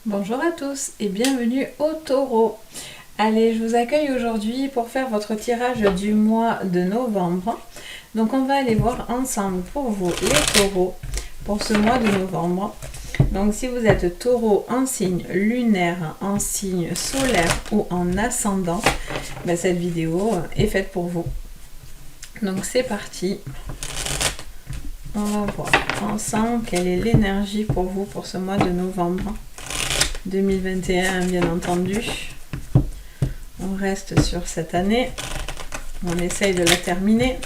Bonjour à tous et bienvenue au Taureau. Allez, je vous accueille aujourd'hui pour faire votre tirage du mois de novembre. Donc on va aller voir ensemble pour vous les taureaux pour ce mois de novembre. Donc si vous êtes taureau en signe lunaire, en signe solaire ou en ascendant, cette vidéo est faite pour vous. Donc c'est parti. On va voir ensemble quelle est l'énergie pour vous pour ce mois de novembre 2021, bien entendu. On reste sur cette année. On essaye de la terminer.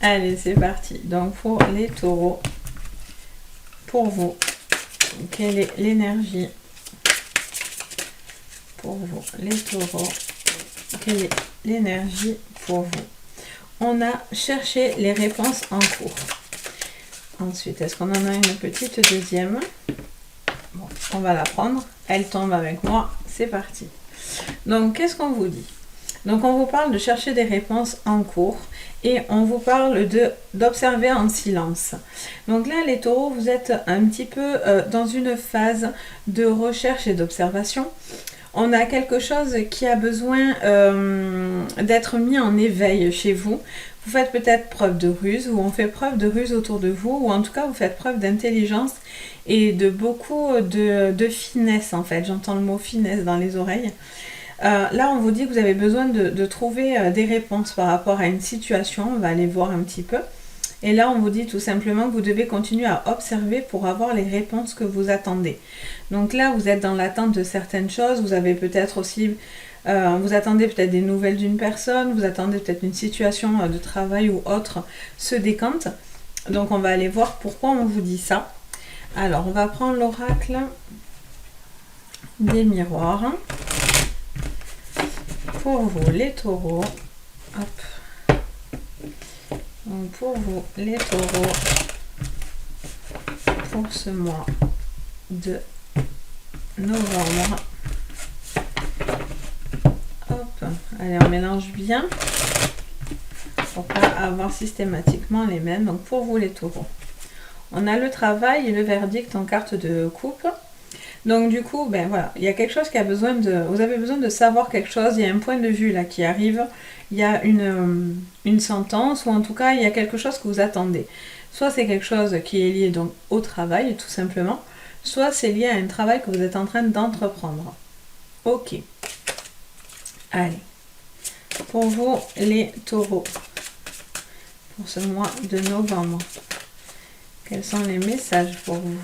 Allez, c'est parti. Donc, pour les taureaux, pour vous, quelle est l'énergie pour vous, les taureaux? Quelle est l'énergie pour vous? On a cherché les réponses en cours. Ensuite, est-ce qu'on en a une petite deuxième? Bon, on va la prendre. Elle tombe avec moi. C'est parti. Donc, qu'est-ce qu'on vous dit? Donc, on vous parle de chercher des réponses en cours et on vous parle d'observer en silence. Donc là, les taureaux, vous êtes un petit peu dans une phase de recherche et d'observation. On a quelque chose qui a besoin d'être mis en éveil chez vous. Vous faites peut-être preuve de ruse, ou on fait preuve de ruse autour de vous, ou en tout cas, vous faites preuve d'intelligence et de beaucoup de finesse, en fait. J'entends le mot finesse dans les oreilles. Là, on vous dit que vous avez besoin de trouver des réponses par rapport à une situation. On va aller voir un petit peu. Et là, on vous dit tout simplement que vous devez continuer à observer pour avoir les réponses que vous attendez. Donc là, vous êtes dans l'attente de certaines choses. Vous avez peut-être aussi... vous attendez peut-être des nouvelles d'une personne. Vous attendez peut-être une situation de travail ou autre se décante. Donc, on va aller voir pourquoi on vous dit ça. Alors, on va prendre l'oracle des miroirs. Pour vous, les taureaux. Hop. Donc pour vous, les taureaux, pour ce mois de novembre. Hop. Allez, on mélange bien pour pas avoir systématiquement les mêmes. Donc pour vous, les taureaux. On a le travail et le verdict en carte de coupe. Donc du coup, voilà, il y a quelque chose qui a besoin de... Vous avez besoin de savoir quelque chose, il y a un point de vue là qui arrive, il y a une sentence, ou en tout cas, il y a quelque chose que vous attendez. Soit c'est quelque chose qui est lié donc au travail, tout simplement, soit c'est lié à un travail que vous êtes en train d'entreprendre. Ok. Allez. Pour vous, les taureaux, pour ce mois de novembre, quels sont les messages pour vous ?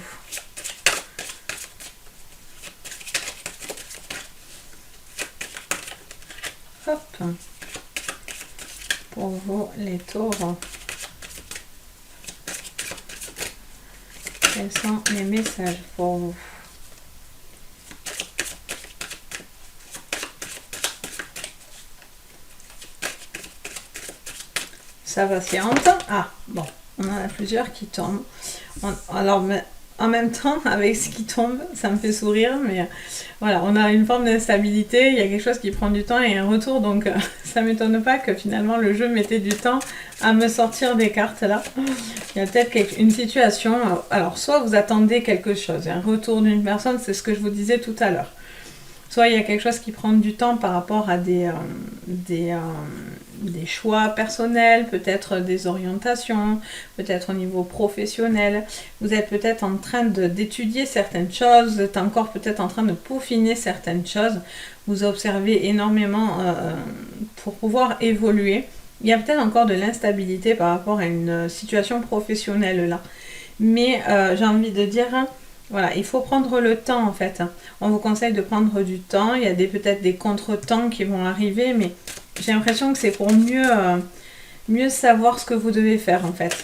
Hop. Pour vous, les taureaux. Quels sont les messages pour vous? Ça patiente. Ah, bon, on en a plusieurs qui tombent. Alors, en même temps, avec ce qui tombe, ça me fait sourire, mais voilà, on a une forme d'instabilité, il y a quelque chose qui prend du temps et un retour, donc ça m'étonne pas que finalement le jeu mettait du temps à me sortir des cartes là. Il y a peut-être une situation, alors soit vous attendez quelque chose, un retour d'une personne, c'est ce que je vous disais tout à l'heure. Soit il y a quelque chose qui prend du temps par rapport à des choix personnels, peut-être des orientations, peut-être au niveau professionnel. Vous êtes peut-être en train d'étudier certaines choses, vous êtes encore peut-être en train de peaufiner certaines choses. Vous observez énormément pour pouvoir évoluer. Il y a peut-être encore de l'instabilité par rapport à une situation professionnelle là. Mais j'ai envie de dire... Voilà, il faut prendre le temps en fait. On vous conseille de prendre du temps. Il y a peut-être des contretemps qui vont arriver, mais j'ai l'impression que c'est pour mieux savoir ce que vous devez faire en fait.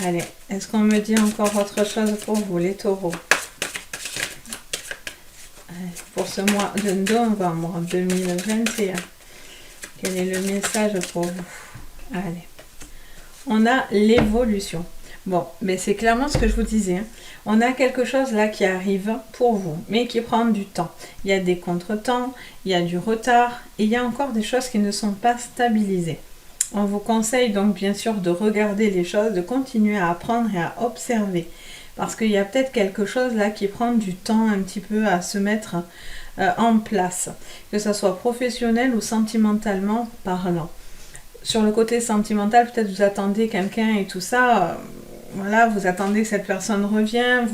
Allez, est-ce qu'on me dit encore autre chose pour vous, les taureaux? Allez, pour ce mois de novembre 2021, quel est le message pour vous? Allez, on a l'évolution. Bon, mais c'est clairement ce que je vous disais. Hein. On a quelque chose là qui arrive pour vous, mais qui prend du temps. Il y a des contretemps, il y a du retard, et il y a encore des choses qui ne sont pas stabilisées. On vous conseille donc bien sûr de regarder les choses, de continuer à apprendre et à observer. parce qu'il y a peut-être quelque chose là qui prend du temps un petit peu à se mettre en place, que ce soit professionnel ou sentimentalement parlant. Sur le côté sentimental, peut-être vous attendez quelqu'un et tout ça, voilà, vous attendez que cette personne revienne,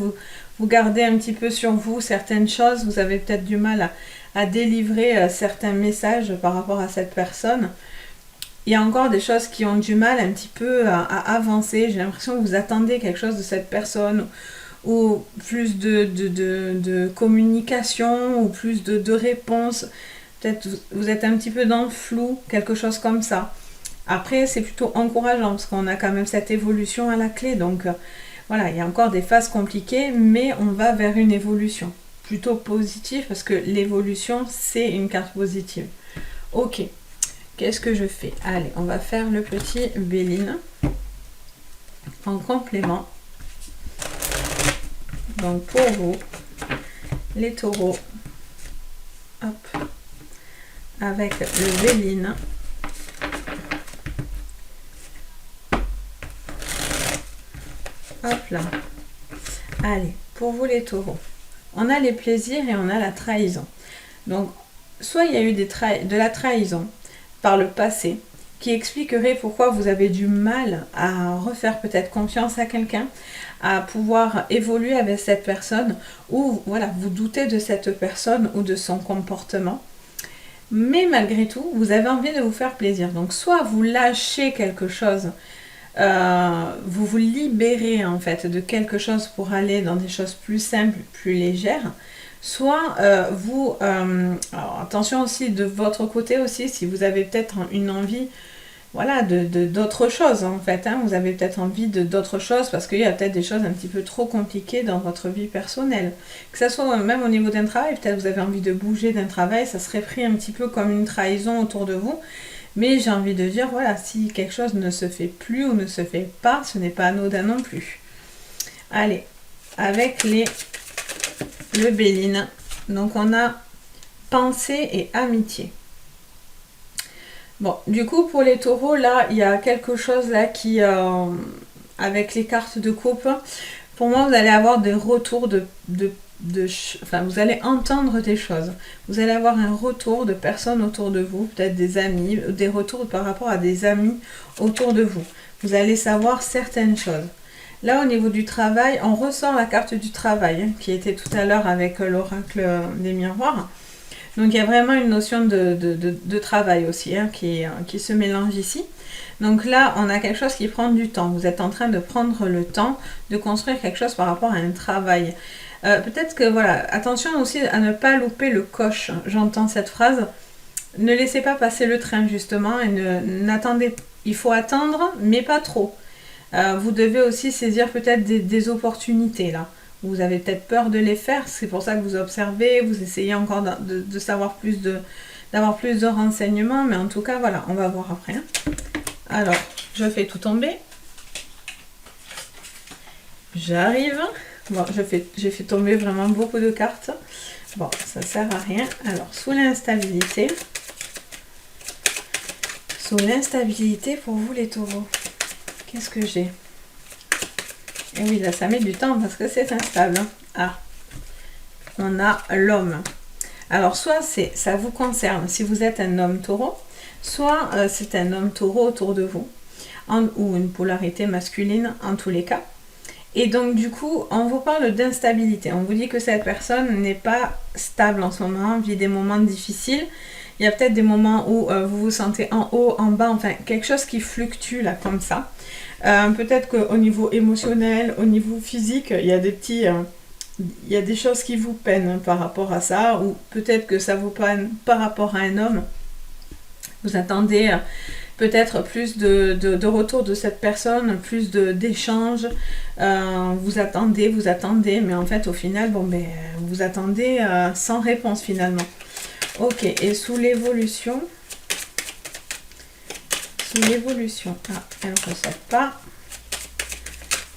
vous gardez un petit peu sur vous certaines choses, vous avez peut-être du mal à délivrer certains messages par rapport à cette personne. Il y a encore des choses qui ont du mal un petit peu à avancer. J'ai l'impression que vous attendez quelque chose de cette personne, ou plus de communication, ou plus de réponses. Peut-être vous êtes un petit peu dans le flou, quelque chose comme ça. Après, c'est plutôt encourageant parce qu'on a quand même cette évolution à la clé. Donc voilà, il y a encore des phases compliquées, mais on va vers une évolution plutôt positive parce que l'évolution, c'est une carte positive. Ok. Qu'est-ce que je fais? Allez, on va faire le petit Béline en complément. Donc pour vous, les taureaux, hop, avec le Béline. Hop là. Allez, pour vous les taureaux, on a les plaisirs et on a la trahison. Donc, soit il y a eu de la trahison par le passé, qui expliquerait pourquoi vous avez du mal à refaire peut-être confiance à quelqu'un, à pouvoir évoluer avec cette personne, ou voilà, vous doutez de cette personne ou de son comportement. Mais malgré tout, vous avez envie de vous faire plaisir. Donc soit vous lâchez quelque chose, vous vous libérez en fait de quelque chose pour aller dans des choses plus simples, plus légères. Soit alors attention aussi de votre côté aussi, si vous avez peut-être une envie, voilà, d'autres choses en fait, hein, vous avez peut-être envie d'autres choses parce qu'il y a peut-être des choses un petit peu trop compliquées dans votre vie personnelle. Que ça soit même au niveau d'un travail, peut-être vous avez envie de bouger d'un travail, ça serait pris un petit peu comme une trahison autour de vous. Mais j'ai envie de dire, voilà, si quelque chose ne se fait plus ou ne se fait pas, ce n'est pas anodin non plus. Allez, avec le Béline, donc on a pensée et amitié. Bon, du coup, pour les taureaux, là, il y a quelque chose là qui, avec les cartes de coupe, pour moi, vous allez avoir des retours enfin, vous allez entendre des choses. Vous allez avoir un retour de personnes autour de vous, peut-être des amis, des retours par rapport à des amis autour de vous. Vous allez savoir certaines choses. Là, au niveau du travail, on ressort la carte du travail, hein, qui était tout à l'heure avec l'oracle des miroirs. Donc, il y a vraiment une notion de travail aussi, hein, qui se mélange ici. Donc là, on a quelque chose qui prend du temps. Vous êtes en train de prendre le temps de construire quelque chose par rapport à un travail. Peut-être que, voilà, attention aussi à ne pas louper le coche. J'entends cette phrase. Ne laissez pas passer le train, justement, et n'attendez. Il faut attendre, mais pas trop. Vous devez aussi saisir peut-être des opportunités, là. Vous avez peut-être peur de les faire, c'est pour ça que vous observez, vous essayez encore de savoir plus d'avoir plus de renseignements, mais en tout cas, voilà, on va voir après. Alors, je fais tout tomber. J'arrive. Bon, j'ai fait tomber vraiment beaucoup de cartes. Bon, ça sert à rien. Alors, sous l'instabilité pour vous les taureaux, qu'est-ce que j'ai? Et oui, là, ça met du temps parce que c'est instable. Ah, on a l'homme. Alors, soit ça vous concerne si vous êtes un homme taureau, soit c'est un homme taureau autour de vous, ou une polarité masculine en tous les cas. Et donc, du coup, on vous parle d'instabilité. On vous dit que cette personne n'est pas stable en ce moment, vit des moments difficiles. Il y a peut-être des moments où vous vous sentez en haut, en bas, enfin, quelque chose qui fluctue là, comme ça. Peut-être qu'au niveau émotionnel, au niveau physique, il y a il y a des choses qui vous peinent par rapport à ça, ou peut-être que ça vous peine par rapport à un homme. Vous attendez peut-être plus de retour de cette personne, plus d'échanges. Vous attendez, mais en fait, au final, bon, ben, vous attendez sans réponse finalement. Ok, et sous l'évolution, ah, elle ne ressort pas.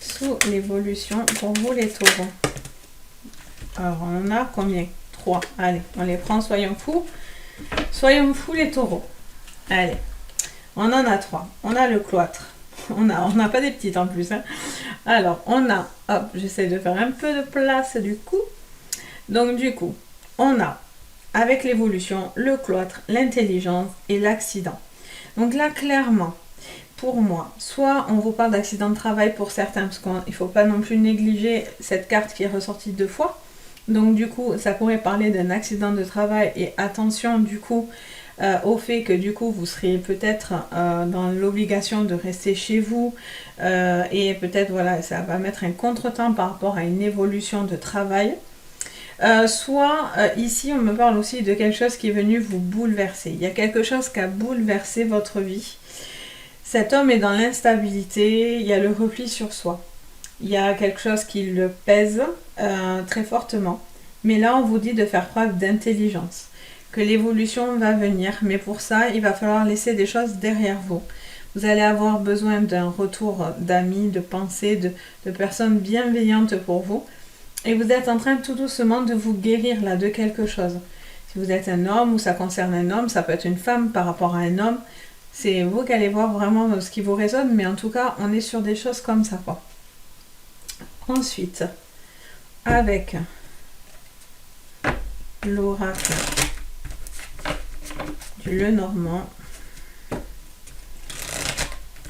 Sous l'évolution, pour vous les taureaux. Alors, on en a combien? 3. Allez, on les prend, soyons fous. Soyons fous les taureaux. Allez, on en a 3. On a le cloître. On n'a pas des petites en plus. Hein. Alors, on a, hop, j'essaie de faire un peu de place du coup. Donc du coup, on a, avec l'évolution, le cloître, l'intelligence et l'accident. Donc là, clairement, pour moi, soit on vous parle d'accident de travail pour certains, parce qu'il ne faut pas non plus négliger cette carte qui est ressortie 2 fois. Donc du coup, ça pourrait parler d'un accident de travail et attention du coup au fait que du coup vous seriez peut-être dans l'obligation de rester chez vous et peut-être voilà, ça va mettre un contretemps par rapport à une évolution de travail. Soit ici on me parle aussi de quelque chose qui est venu vous bouleverser. Il y a quelque chose qui a bouleversé votre vie. Cet homme est dans l'instabilité, il y a le repli sur soi. Il y a quelque chose qui le pèse très fortement. Mais là, on vous dit de faire preuve d'intelligence, que l'évolution va venir. Mais pour ça, il va falloir laisser des choses derrière vous. Vous allez avoir besoin d'un retour d'amis, de pensées, de personnes bienveillantes pour vous. Et vous êtes en train tout doucement de vous guérir là de quelque chose. Si vous êtes un homme ou ça concerne un homme, ça peut être une femme par rapport à un homme. C'est vous qui allez voir vraiment ce qui vous résonne. Mais en tout cas, on est sur des choses comme ça, quoi. Ensuite, avec l'oracle du Lenormand,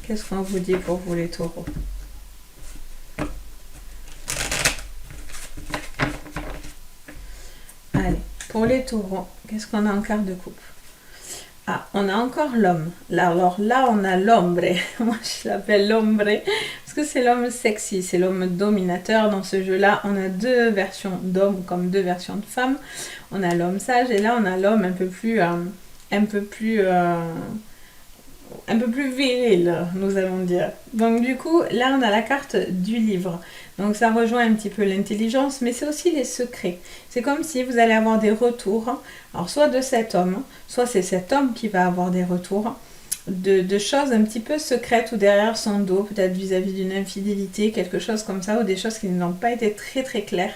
qu'est-ce qu'on vous dit pour vous les taureaux? Allez, pour les taureaux, qu'est-ce qu'on a en carte de coupe? Ah, on a encore l'homme. Alors là, on a l'ombre. Moi, je l'appelle l'ombre parce que c'est l'homme sexy, c'est l'homme dominateur. Dans ce jeu-là, on a 2 versions d'hommes comme 2 versions de femmes. On a l'homme sage et là, on a l'homme un peu plus viril, nous allons dire. Donc du coup, là, on a la carte du livre. Donc ça rejoint un petit peu l'intelligence, mais c'est aussi les secrets. C'est comme si vous allez avoir des retours, alors soit de cet homme, soit c'est cet homme qui va avoir des retours de choses un petit peu secrètes ou derrière son dos, peut-être vis-à-vis d'une infidélité, quelque chose comme ça, ou des choses qui n'ont pas été très très claires.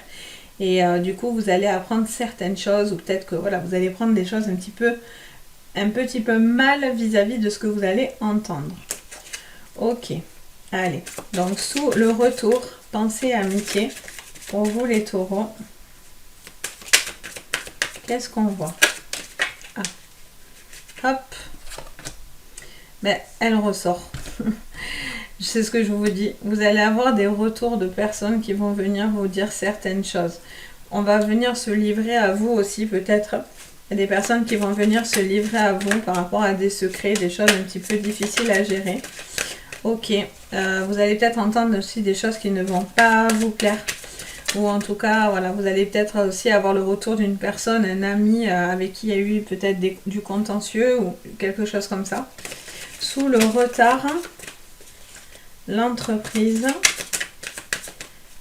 Et du coup, vous allez apprendre certaines choses, ou peut-être que voilà, vous allez prendre des choses un petit peu mal vis-à-vis de ce que vous allez entendre. Ok, allez. Donc, sous le retour, pensée amitié, pour vous les taureaux, qu'est-ce qu'on voit? Ah, hop. Ben, elle ressort. C'est ce que je vous dis. Vous allez avoir des retours de personnes qui vont venir vous dire certaines choses. On va venir se livrer à vous aussi, peut-être. Il y a des personnes qui vont venir se livrer à vous par rapport à des secrets, des choses un petit peu difficiles à gérer. Ok, vous allez peut-être entendre aussi des choses qui ne vont pas vous plaire. Ou en tout cas, voilà, vous allez peut-être aussi avoir le retour d'une personne, un ami avec qui il y a eu peut-être du contentieux ou quelque chose comme ça. Sous le retard, l'entreprise,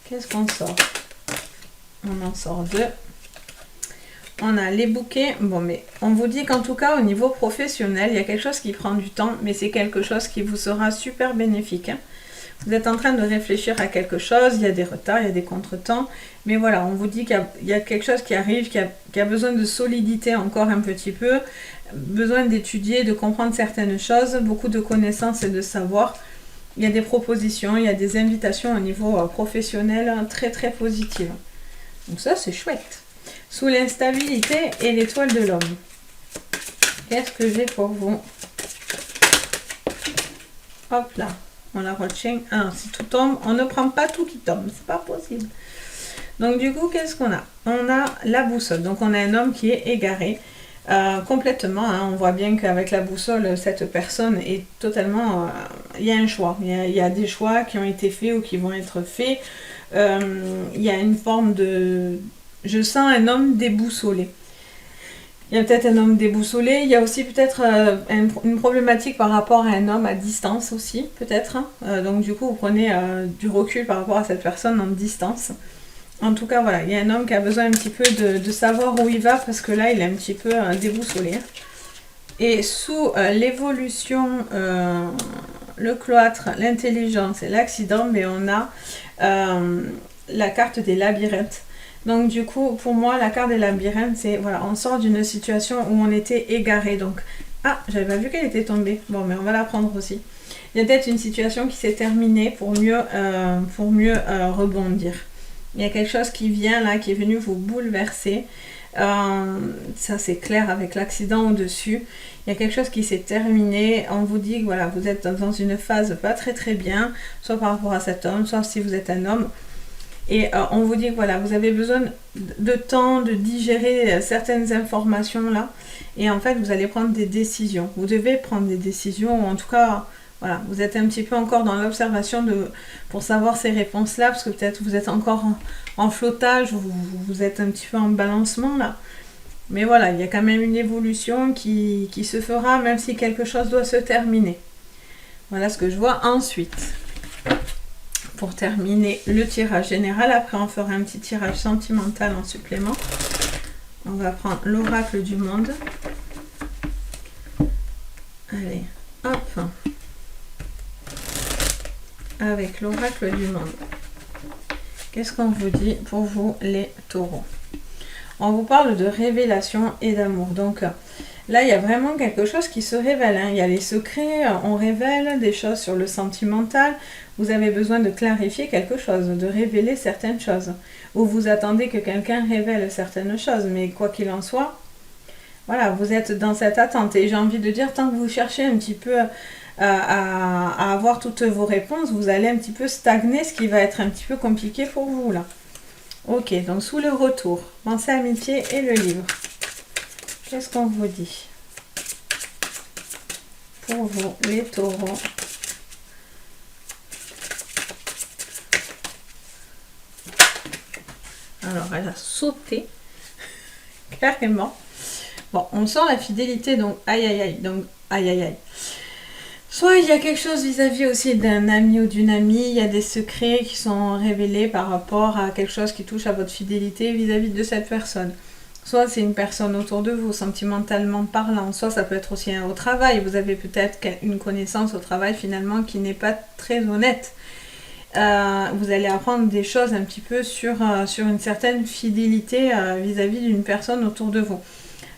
qu'est-ce qu'on sort? On en sort 2. On a les bouquets. Bon, mais on vous dit qu'en tout cas, au niveau professionnel, il y a quelque chose qui prend du temps, mais c'est quelque chose qui vous sera super bénéfique. Hein. Vous êtes en train de réfléchir à quelque chose, il y a des retards, il y a des contretemps, mais voilà, on vous dit qu'il y a quelque chose qui arrive, qui a besoin de solidité encore un petit peu, besoin d'étudier, de comprendre certaines choses, beaucoup de connaissances et de savoir. Il y a des propositions, il y a des invitations au niveau professionnel très très positives. Donc ça, c'est chouette. Sous l'instabilité et l'étoile de l'homme. Qu'est-ce que j'ai pour vous? Hop là, on la retient. Ah, si tout tombe, on ne prend pas tout qui tombe, c'est pas possible. Donc du coup, qu'est-ce qu'on a? On a la boussole. Donc on a un homme qui est égaré complètement. Hein. On voit bien qu'avec la boussole, cette personne est totalement... il y a un choix. Il y a des choix qui ont été faits ou qui vont être faits. Il y a une forme de... Je sens un homme déboussolé. Il y a peut-être un homme déboussolé. Il y a aussi peut-être une problématique par rapport à un homme à distance aussi, peut-être. Donc du coup, vous prenez du recul par rapport à cette personne en distance. En tout cas, voilà, il y a un homme qui a besoin un petit peu de savoir où il va parce que là, il est un petit peu déboussolé. Et sous l'évolution, le cloître, l'intelligence et l'accident, mais on a la carte des labyrinthes. Donc du coup, pour moi, la carte des labyrinthes, c'est, voilà, on sort d'une situation où on était égaré. Donc, ah, j'avais pas vu qu'elle était tombée. Bon, mais on va la prendre aussi. Il y a peut-être une situation qui s'est terminée pour mieux rebondir. Il y a quelque chose qui vient là, qui est venu vous bouleverser. Ça c'est clair avec l'accident au-dessus. Il y a quelque chose qui s'est terminé. On vous dit que voilà, vous êtes dans une phase pas très très bien, soit par rapport à cet homme, soit si vous êtes un homme. Et on vous dit que voilà, vous avez besoin de temps de digérer certaines informations là. Et en fait, vous allez prendre des décisions. Vous devez prendre des décisions, ou en tout cas, voilà, vous êtes un petit peu encore dans l'observation pour savoir ces réponses-là, parce que peut-être vous êtes encore en flottage, vous êtes un petit peu en balancement là. Mais voilà, il y a quand même une évolution qui se fera, même si quelque chose doit se terminer. Voilà ce que je vois ensuite. Pour terminer le tirage général, après on fera un petit tirage sentimental en supplément. On va prendre l'oracle du monde. Allez, hop. Avec l'oracle du monde. Qu'est-ce qu'on vous dit pour vous les taureaux? On vous parle de révélation et d'amour. Donc là, il y a vraiment quelque chose qui se révèle. Hein. Il y a les secrets, on révèle des choses sur le sentimental. Vous avez besoin de clarifier quelque chose, de révéler certaines choses. Ou vous attendez que quelqu'un révèle certaines choses. Mais quoi qu'il en soit, voilà, vous êtes dans cette attente. Et j'ai envie de dire, tant que vous cherchez un petit peu à avoir toutes vos réponses, vous allez un petit peu stagner, ce qui va être un petit peu compliqué pour vous là. Ok, donc sous le retour, pensée, amitié et le livre. Qu'est-ce qu'on vous dit pour vous, les taureaux? Alors, elle a sauté, carrément. Bon, on sent la fidélité, donc aïe aïe aïe, donc aïe aïe aïe. Soit il y a quelque chose vis-à-vis aussi d'un ami ou d'une amie, il y a des secrets qui sont révélés par rapport à quelque chose qui touche à votre fidélité vis-à-vis de cette personne. Soit c'est une personne autour de vous, sentimentalement parlant, soit ça peut être aussi au travail. Vous avez peut-être une connaissance au travail finalement qui n'est pas très honnête. Vous allez apprendre des choses un petit peu sur une certaine fidélité vis-à-vis d'une personne autour de vous.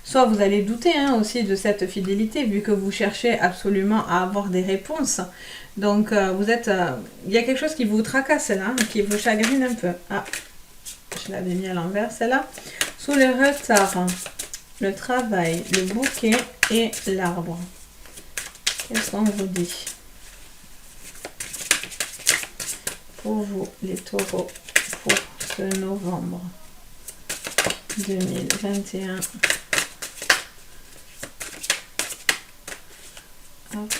Soit vous allez douter aussi de cette fidélité vu que vous cherchez absolument à avoir des réponses. Donc il y a quelque chose qui vous tracasse là, qui vous chagrine un peu. Ah, je l'avais mis à l'envers celle-là. Sous le retard, le travail, le bouquet et l'arbre. Qu'est-ce qu'on vous dit pour vous les taureaux pour ce novembre 2021? Hop.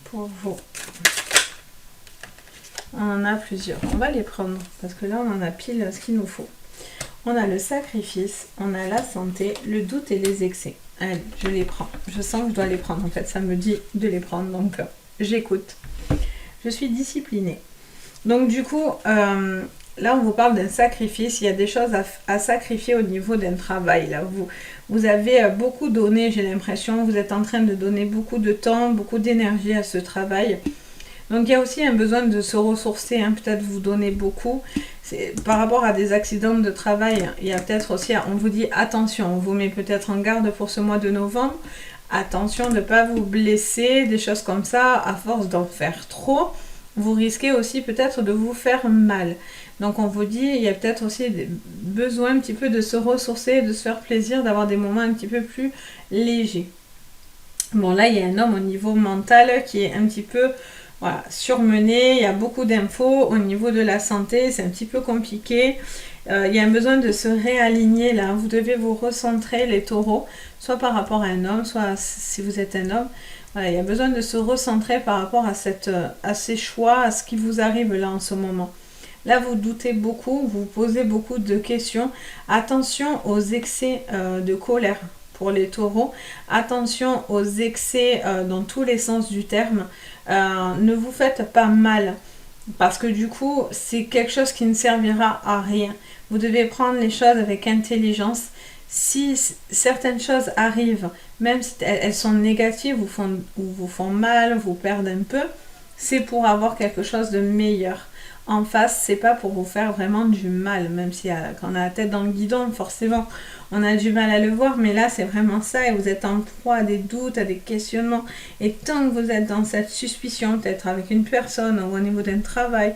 Pour vous. On en a plusieurs. On va les prendre parce que là, on en a pile ce qu'il nous faut. On a le sacrifice, on a la santé, le doute et les excès. Allez, je les prends. Je sens que je dois les prendre. En fait, ça me dit de les prendre. Donc, j'écoute. Je suis disciplinée. Donc, du coup, là, on vous parle d'un sacrifice. Il y a des choses à sacrifier au niveau d'un travail. Là, vous avez beaucoup donné, j'ai l'impression. Vous êtes en train de donner beaucoup de temps, beaucoup d'énergie à ce travail. Donc, il y a aussi un besoin de se ressourcer. Peut-être vous donnez beaucoup. Par rapport à des accidents de travail, il y a peut-être aussi, on vous dit attention. On vous met peut-être en garde pour ce mois de novembre. Attention de ne pas vous blesser, des choses comme ça. À force d'en faire trop, vous risquez aussi peut-être de vous faire mal. Donc on vous dit, il y a peut-être aussi besoin un petit peu de se ressourcer, de se faire plaisir, d'avoir des moments un petit peu plus légers. Bon là, il y a un homme au niveau mental qui est un petit peu surmené, il y a beaucoup d'infos. Au niveau de la santé, c'est un petit peu compliqué. Il y a un besoin de se réaligner là. Vous devez vous recentrer les taureaux, soit par rapport à un homme, soit si vous êtes un homme. Voilà, il y a besoin de se recentrer par rapport à ces choix, à ce qui vous arrive là en ce moment. Là, vous doutez beaucoup, vous posez beaucoup de questions. Attention aux excès de colère pour les taureaux. Attention aux excès dans tous les sens du terme. Ne vous faites pas mal parce que du coup, c'est quelque chose qui ne servira à rien. Vous devez prendre les choses avec intelligence. Si certaines choses arrivent, même si elles sont négatives, vous font mal, vous perdent un peu, c'est pour avoir quelque chose de meilleur. en face, c'est pas pour vous faire vraiment du mal, même si quand on a la tête dans le guidon, forcément, on a du mal à le voir, mais là, c'est vraiment ça, et vous êtes en proie à des doutes, à des questionnements, et tant que vous êtes dans cette suspicion, peut-être avec une personne, ou au niveau d'un travail,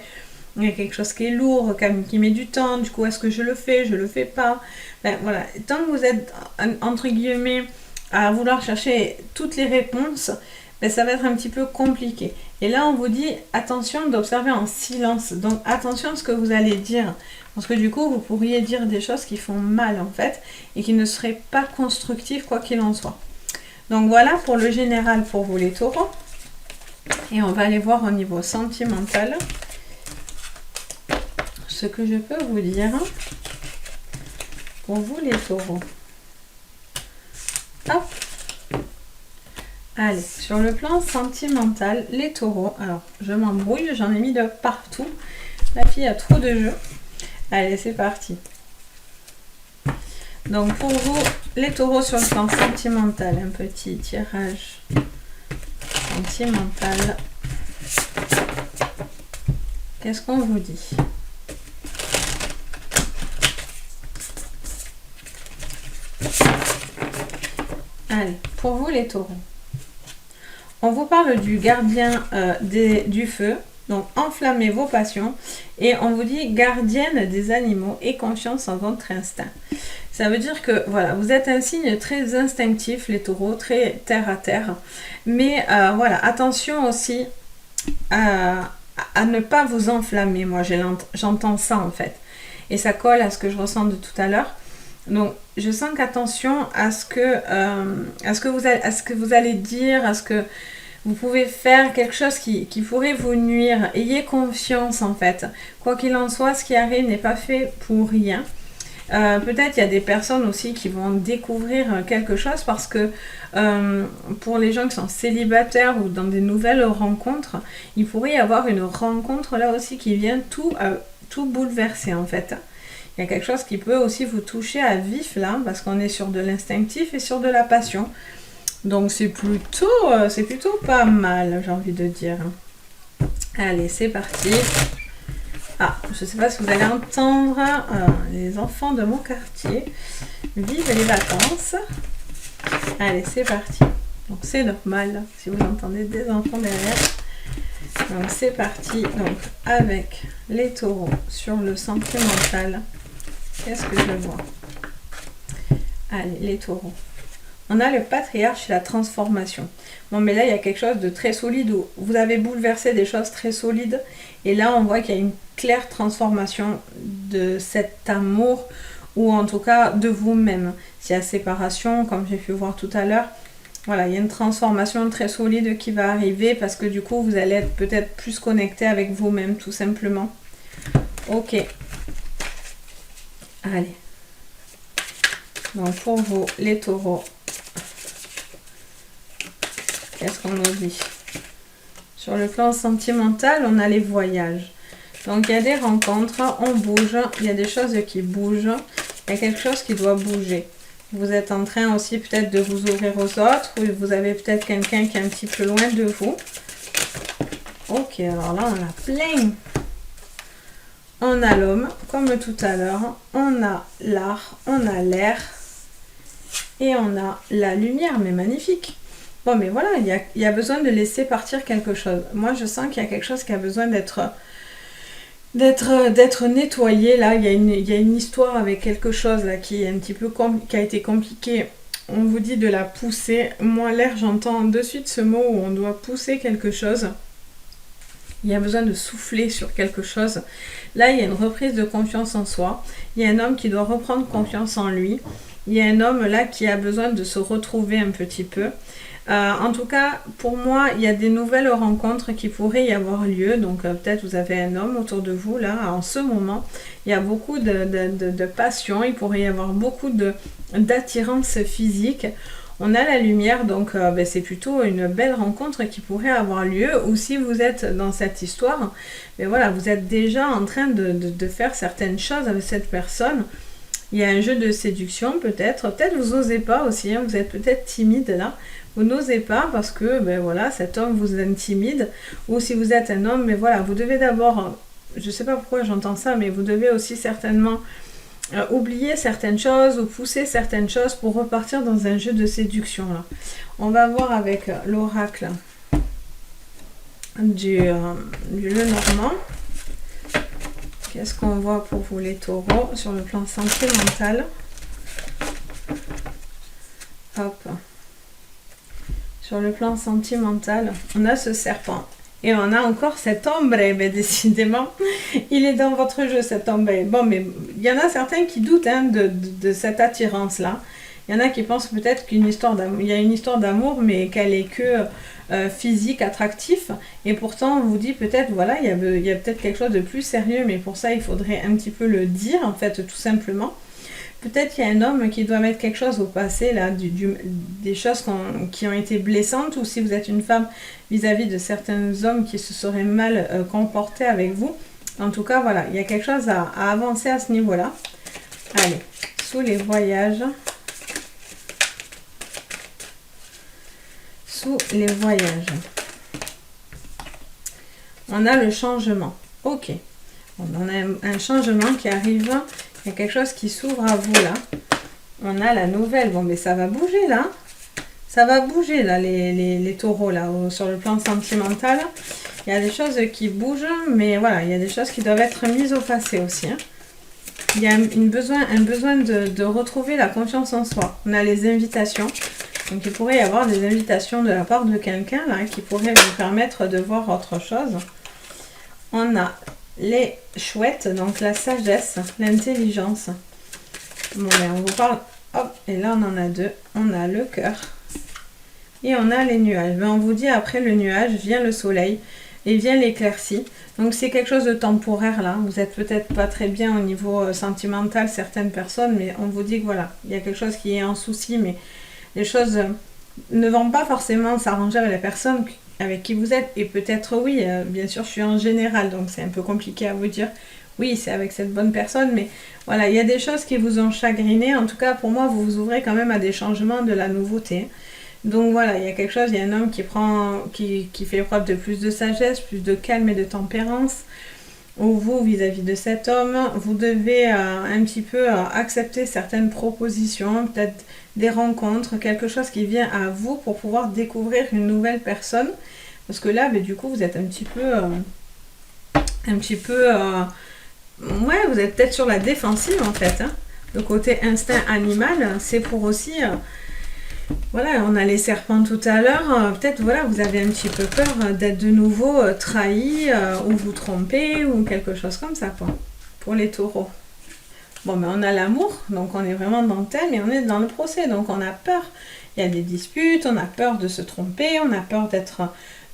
il y a quelque chose qui est lourd, qui met du temps, du coup, est-ce que je le fais pas, ben voilà, tant que vous êtes, entre guillemets, à vouloir chercher toutes les réponses, ben, ça va être un petit peu compliqué. Et là, on vous dit, attention d'observer en silence. Donc, attention à ce que vous allez dire. Parce que du coup, vous pourriez dire des choses qui font mal, en fait, et qui ne seraient pas constructives, quoi qu'il en soit. Donc, voilà pour le général pour vous, les taureaux. Et on va aller voir au niveau sentimental ce que je peux vous dire pour vous, les taureaux. Hop. Allez, sur le plan sentimental, les taureaux, alors je m'embrouille, j'en ai mis de partout. La fille a trop de jeux. Allez, c'est parti. Donc pour vous, les taureaux sur le plan sentimental, un petit tirage sentimental. Qu'est-ce qu'on vous dit ? Allez, pour vous les taureaux. On vous parle du gardien du feu, donc enflammez vos passions, et on vous dit gardienne des animaux et confiance en votre instinct. Ça veut dire que voilà, vous êtes un signe très instinctif, les taureaux, très terre à terre, mais voilà, attention aussi à ne pas vous enflammer. Moi, j'entends ça en fait, et ça colle à ce que je ressens de tout à l'heure. Donc, je sens qu'attention à ce que vous allez dire, à ce que vous pouvez faire quelque chose qui pourrait vous nuire. Ayez confiance en fait. Quoi qu'il en soit, ce qui arrive n'est pas fait pour rien. Peut-être il y a des personnes aussi qui vont découvrir quelque chose parce que pour les gens qui sont célibataires ou dans des nouvelles rencontres, il pourrait y avoir une rencontre là aussi qui vient tout bouleverser en fait. Il y a quelque chose qui peut aussi vous toucher à vif là, parce qu'on est sur de l'instinctif et sur de la passion. Donc c'est plutôt pas mal, j'ai envie de dire. Allez, c'est parti. Ah, je ne sais pas si vous allez entendre les enfants de mon quartier. Vive les vacances. Allez, c'est parti. Donc c'est normal si vous entendez des enfants derrière. Donc c'est parti. Donc avec les taureaux sur le sentimental. Qu'est-ce que je vois? Allez, les taureaux. On a le patriarche et la transformation. Bon, mais là, il y a quelque chose de très solide où vous avez bouleversé des choses très solides. Et là, on voit qu'il y a une claire transformation de cet amour, ou en tout cas de vous-même. S'il y a séparation, comme j'ai pu voir tout à l'heure, voilà, il y a une transformation très solide qui va arriver parce que du coup, vous allez être peut-être plus connecté avec vous-même, tout simplement. Ok. Allez. Donc, pour vous, les taureaux, qu'est-ce qu'on nous dit? Sur le plan sentimental, on a les voyages. Donc, il y a des rencontres, on bouge, il y a des choses qui bougent, il y a quelque chose qui doit bouger. Vous êtes en train aussi peut-être de vous ouvrir aux autres, ou vous avez peut-être quelqu'un qui est un petit peu loin de vous. Ok, alors là, on a plein. On a l'homme, comme tout à l'heure, on a l'art, on a l'air, et on a la lumière, mais magnifique. Bon, mais voilà, il y a besoin de laisser partir quelque chose. Moi, je sens qu'il y a quelque chose qui a besoin d'être nettoyé. Là, il y a une histoire avec quelque chose là qui est un petit peu qui a été compliqué. On vous dit de la pousser. Moi, l'air, j'entends de suite ce mot où on doit pousser quelque chose. Il y a besoin de souffler sur quelque chose. Là, il y a une reprise de confiance en soi. Il y a un homme qui doit reprendre confiance en lui. Il y a un homme là qui a besoin de se retrouver un petit peu. En tout cas, pour moi, il y a des nouvelles rencontres qui pourraient y avoir lieu. Donc, peut-être vous avez un homme autour de vous, là, en ce moment. Il y a beaucoup de passion. Il pourrait y avoir beaucoup d'attirance physique. On a la lumière, donc c'est plutôt une belle rencontre qui pourrait avoir lieu. Ou si vous êtes dans cette histoire, mais voilà, vous êtes déjà en train de faire certaines choses avec cette personne. Il y a un jeu de séduction peut-être. Peut-être vous n'osez pas aussi, hein, vous êtes peut-être timide là. Vous n'osez pas parce que voilà, cet homme vous intimide. Ou si vous êtes un homme, mais voilà, vous devez d'abord je sais pas pourquoi j'entends ça, mais vous devez aussi certainement oublier certaines choses ou pousser certaines choses pour repartir dans un jeu de séduction là. On va voir avec l'oracle du Lenormand. Qu'est-ce qu'on voit pour vous les taureaux sur le plan sentimental? Hop. Sur le plan sentimental, on a ce serpent. Et on a encore cet ombre, mais décidément, il est dans votre jeu, cet ombre. Bon, mais il y en a certains qui doutent hein, de cette attirance-là. Il y en a qui pensent peut-être qu'il y a une histoire d'amour, mais qu'elle est que physique, attractif. Et pourtant, on vous dit peut-être, voilà, il y a peut-être quelque chose de plus sérieux, mais pour ça, il faudrait un petit peu le dire, en fait, tout simplement. Peut-être qu'il y a un homme qui doit mettre quelque chose au passé, là, des choses qui ont été blessantes, ou si vous êtes une femme vis-à-vis de certains hommes qui se seraient mal comportés avec vous. En tout cas, voilà, il y a quelque chose à avancer à ce niveau-là. Allez, sous les voyages. Sous les voyages. On a le changement. Ok. On a un changement qui arrive. Il y a quelque chose qui s'ouvre à vous là. On a la nouvelle. Bon, mais ça va bouger là. Ça va bouger là, les taureaux là, sur le plan sentimental. Il y a des choses qui bougent, mais voilà, il y a des choses qui doivent être mises au passé aussi. Hein. Il y a un besoin de retrouver la confiance en soi. On a les invitations. Donc il pourrait y avoir des invitations de la part de quelqu'un là qui pourrait vous permettre de voir autre chose. On a les chouettes, donc la sagesse, l'intelligence. Bon, ben, on vous parle. Hop, et là on en a deux. On a le cœur et on a les nuages. Ben, on vous dit après le nuage vient le soleil et vient l'éclaircie. Donc c'est quelque chose de temporaire là. Vous êtes peut-être pas très bien au niveau sentimental certaines personnes, mais on vous dit que voilà, il y a quelque chose qui est en souci, mais les choses ne vont pas forcément s'arranger avec la personne avec qui vous êtes. Et peut-être oui, bien sûr, je suis en général, donc c'est un peu compliqué à vous dire. Oui, c'est avec cette bonne personne, mais voilà, il y a des choses qui vous ont chagriné. En tout cas, pour moi, vous vous ouvrez quand même à des changements, de la nouveauté. Donc voilà, il y a quelque chose, il y a un homme qui fait preuve de plus de sagesse, plus de calme et de tempérance. Ou vous, vis-à-vis de cet homme, vous devez un petit peu accepter certaines propositions, peut-être des rencontres, quelque chose qui vient à vous pour pouvoir découvrir une nouvelle personne. Parce que là, du coup, vous êtes un petit peu... ouais, vous êtes peut-être sur la défensive en fait. Hein. Le côté instinct animal, c'est pour aussi... voilà, on a les serpents tout à l'heure. Peut-être, voilà, vous avez un petit peu peur d'être de nouveau trahi ou vous tromper ou quelque chose comme ça, quoi. Pour les taureaux. Bon, mais on a l'amour, donc on est vraiment dans le thème et on est dans le procès, donc on a peur. Il y a des disputes, on a peur de se tromper, on a peur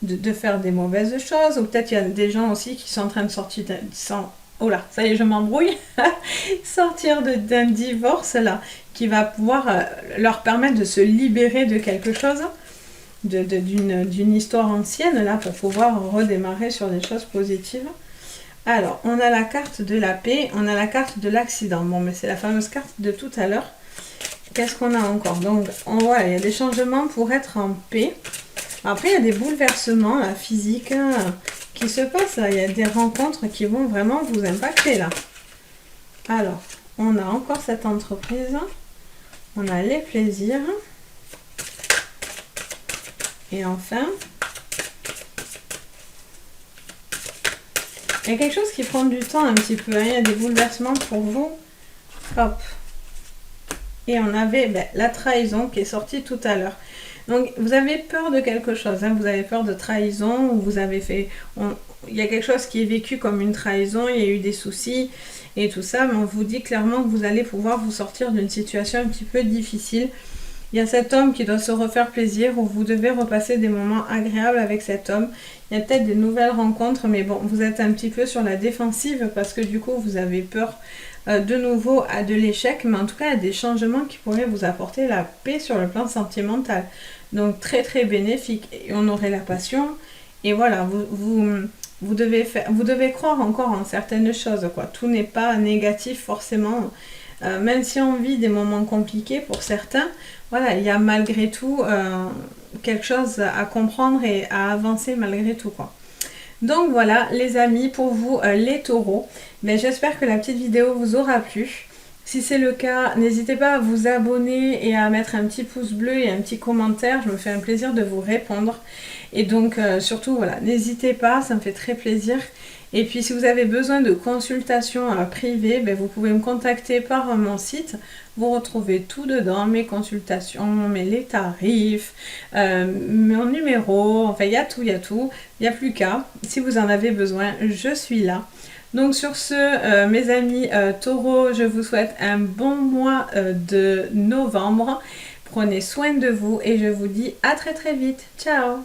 de faire des mauvaises choses, ou peut-être il y a des gens aussi qui sont en train de sortir... Oh là, ça y est, je m'embrouille. Sortir d'un divorce, là, qui va pouvoir leur permettre de se libérer de quelque chose, d'une histoire ancienne, là, pour pouvoir redémarrer sur des choses positives. Alors, on a la carte de la paix, on a la carte de l'accident. Bon, mais c'est la fameuse carte de tout à l'heure. Qu'est-ce qu'on a encore? Donc, on voit, il y a des changements pour être en paix. Après, il y a des bouleversements là, physiques qui se passent. Là. Il y a des rencontres qui vont vraiment vous impacter là. Alors, on a encore cette entreprise. On a les plaisirs. Et enfin... il y a quelque chose qui prend du temps un petit peu. Hein. Il y a des bouleversements pour vous. Hop. Et on avait la trahison qui est sortie tout à l'heure. Donc, vous avez peur de quelque chose. Hein. Vous avez peur de trahison. Ou vous avez fait... il y a quelque chose qui est vécu comme une trahison. Il y a eu des soucis et tout ça. Mais on vous dit clairement que vous allez pouvoir vous sortir d'une situation un petit peu difficile. Il y a cet homme qui doit se refaire plaisir, ou vous devez repasser des moments agréables avec cet homme. Il y a peut-être des nouvelles rencontres, mais bon, vous êtes un petit peu sur la défensive parce que du coup, vous avez peur de nouveau à de l'échec. Mais en tout cas, il y a des changements qui pourraient vous apporter la paix sur le plan sentimental. Donc, très très bénéfique. Et on aurait la passion. Et voilà, vous devez croire encore en certaines choses, quoi. Tout n'est pas négatif forcément. Même si on vit des moments compliqués pour certains, voilà, il y a malgré tout quelque chose à comprendre et à avancer malgré tout, quoi. Donc voilà les amis pour vous les taureaux. Mais j'espère que la petite vidéo vous aura plu. Si c'est le cas, n'hésitez pas à vous abonner et à mettre un petit pouce bleu et un petit commentaire. Je me fais un plaisir de vous répondre. Et donc surtout voilà, n'hésitez pas, ça me fait très plaisir. Et puis si vous avez besoin de consultations privées, ben, vous pouvez me contacter par mon site. Vous retrouvez tout dedans, mes consultations, les tarifs, mon numéro, enfin il y a tout, il y a tout. Il n'y a plus qu'à. Si vous en avez besoin, je suis là. Donc sur ce, mes amis taureaux, je vous souhaite un bon mois de novembre. Prenez soin de vous et je vous dis à très très vite. Ciao!